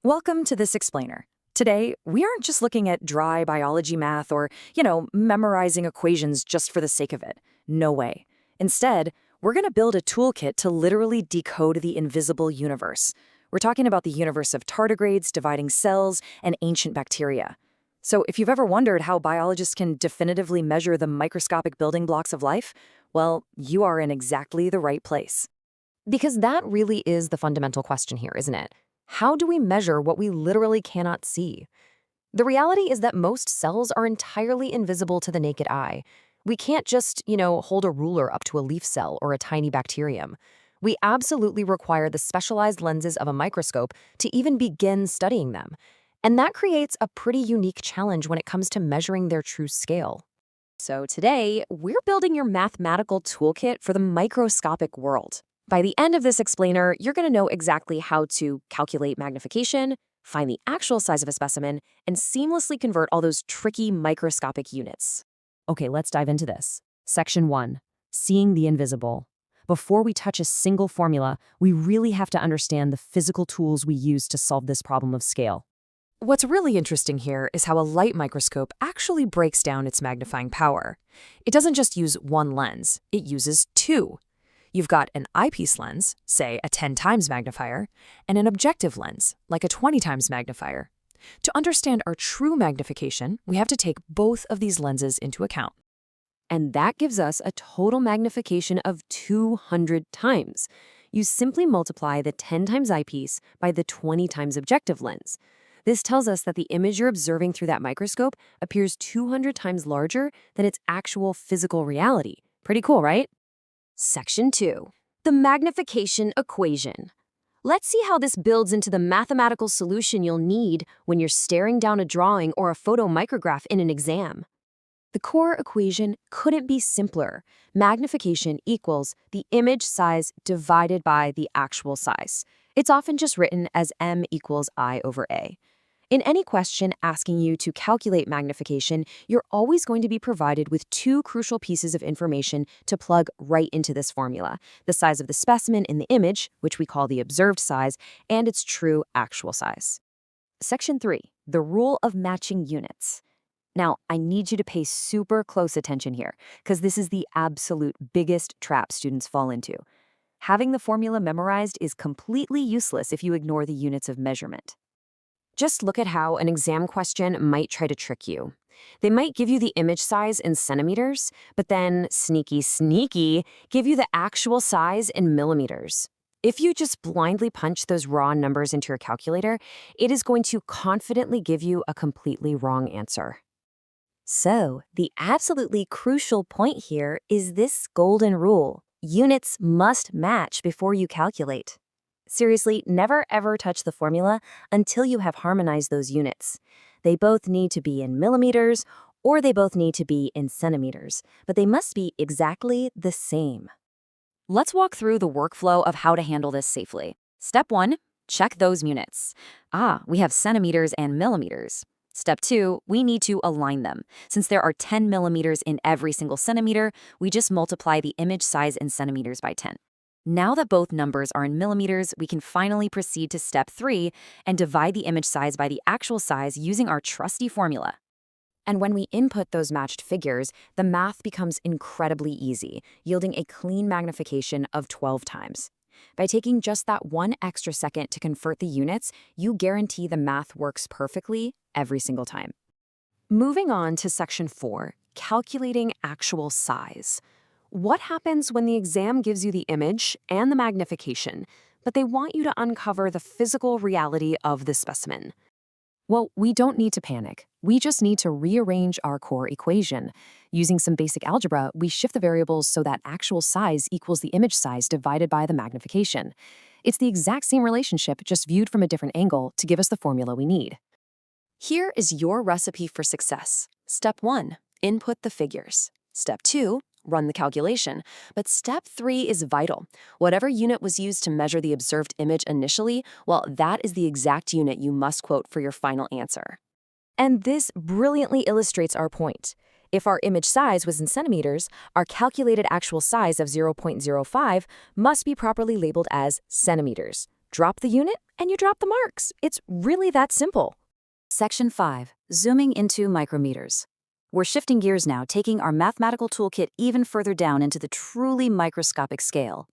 Welcome to this explainer. Today, we aren't just looking at dry biology math or, memorizing equations just for the sake of it. No way. Instead, we're going to build a toolkit to literally decode the invisible universe. We're talking about the universe of tardigrades, dividing cells, and ancient bacteria. So if you've ever wondered how biologists can definitively measure the microscopic building blocks of life, well, you are in exactly the right place. Because that really is the fundamental question here, isn't it? How do we measure what we literally cannot see? The reality is that most cells are entirely invisible to the naked eye. We can't just, hold a ruler up to a leaf cell or a tiny bacterium. We absolutely require the specialized lenses of a microscope to even begin studying them. And that creates a pretty unique challenge when it comes to measuring their true scale. So today, we're building your mathematical toolkit for the microscopic world. By the end of this explainer, you're going to know exactly how to calculate magnification, find the actual size of a specimen, and seamlessly convert all those tricky microscopic units. Okay, let's dive into this. Section 1, Seeing the Invisible. Before we touch a single formula, we really have to understand the physical tools we use to solve this problem of scale. What's really interesting here is how a light microscope actually breaks down its magnifying power. It doesn't just use one lens, it uses two. You've got an eyepiece lens, say a 10 times magnifier, and an objective lens, like a 20 times magnifier. To understand our true magnification, we have to take both of these lenses into account. And that gives us a total magnification of 200 times. You simply multiply the 10 times eyepiece by the 20 times objective lens. This tells us that the image you're observing through that microscope appears 200 times larger than its actual physical reality. Pretty cool, right? Section 2, the magnification equation. Let's see how this builds into the mathematical solution you'll need when you're staring down a drawing or a photomicrograph in an exam. The core equation couldn't be simpler. Magnification equals the image size divided by the actual size. It's often just written as m equals I over a. In any question asking you to calculate magnification, you're always going to be provided with two crucial pieces of information to plug right into this formula: the size of the specimen in the image, which we call the observed size, and its true actual size. Section 3, the rule of matching units. Now, I need you to pay super close attention here, because this is the absolute biggest trap students fall into. Having the formula memorized is completely useless if you ignore the units of measurement. Just look at how an exam question might try to trick you. They might give you the image size in centimeters, but then, sneaky, give you the actual size in millimeters. If you just blindly punch those raw numbers into your calculator, it is going to confidently give you a completely wrong answer. So, the absolutely crucial point here is this golden rule. Units must match before you calculate. Seriously, never ever touch the formula until you have harmonized those units. They both need to be in millimeters, or they both need to be in centimeters, but they must be exactly the same. Let's walk through the workflow of how to handle this safely. Step 1, check those units. We have centimeters and millimeters. Step 2, we need to align them. Since there are 10 millimeters in every single centimeter, we just multiply the image size in centimeters by 10. Now that both numbers are in millimeters, we can finally proceed to step 3 and divide the image size by the actual size using our trusty formula. And when we input those matched figures, the math becomes incredibly easy, yielding a clean magnification of 12 times. By taking just that one extra second to convert the units, you guarantee the math works perfectly every single time. Moving on to section 4, calculating actual size. What happens when the exam gives you the image and the magnification, but they want you to uncover the physical reality of the specimen? Well, we don't need to panic. We just need to rearrange our core equation. Using some basic algebra, we shift the variables so that actual size equals the image size divided by the magnification. It's the exact same relationship, just viewed from a different angle to give us the formula we need. Here is your recipe for success. Step 1, input the figures. Step 2, run the calculation. But step 3 is vital. Whatever unit was used to measure the observed image initially, well, that is the exact unit you must quote for your final answer. And this brilliantly illustrates our point. If our image size was in centimeters, our calculated actual size of 0.05 must be properly labeled as centimeters. Drop the unit, and you drop the marks. It's really that simple. Section 5. Zooming into micrometers. We're shifting gears now, taking our mathematical toolkit even further down into the truly microscopic scale.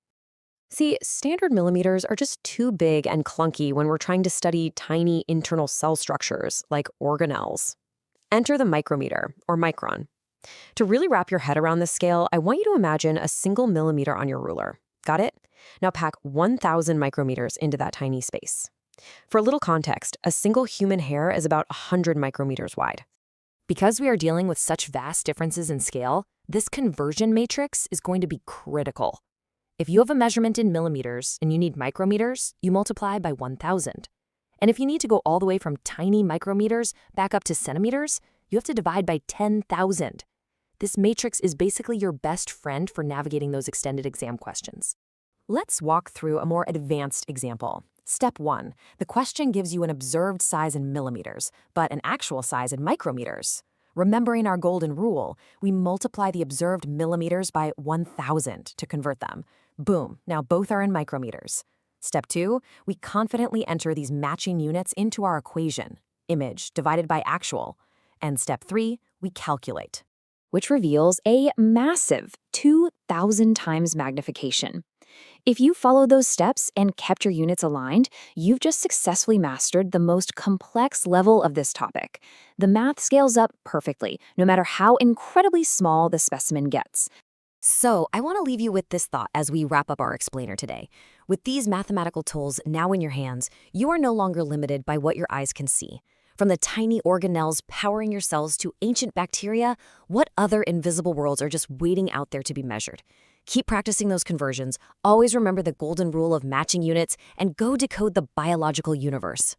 See, standard millimeters are just too big and clunky when we're trying to study tiny internal cell structures like organelles. Enter the micrometer, or micron. To really wrap your head around this scale, I want you to imagine a single millimeter on your ruler. Got it? Now pack 1,000 micrometers into that tiny space. For a little context, a single human hair is about 100 micrometers wide. Because we are dealing with such vast differences in scale, this conversion matrix is going to be critical. If you have a measurement in millimeters and you need micrometers, you multiply by 1,000. And if you need to go all the way from tiny micrometers back up to centimeters, you have to divide by 10,000. This matrix is basically your best friend for navigating those extended exam questions. Let's walk through a more advanced example. Step 1. The question gives you an observed size in millimeters, but an actual size in micrometers. Remembering our golden rule, we multiply the observed millimeters by 1,000 to convert them. Boom, now both are in micrometers. Step 2, we confidently enter these matching units into our equation, image divided by actual. And step 3, we calculate, Which reveals a massive 2,000 times magnification. If you followed those steps and kept your units aligned, you've just successfully mastered the most complex level of this topic. The math scales up perfectly, no matter how incredibly small the specimen gets. So, I want to leave you with this thought as we wrap up our explainer today. With these mathematical tools now in your hands, you are no longer limited by what your eyes can see. From the tiny organelles powering your cells to ancient bacteria, what other invisible worlds are just waiting out there to be measured? Keep practicing those conversions, always remember the golden rule of matching units, and go decode the biological universe.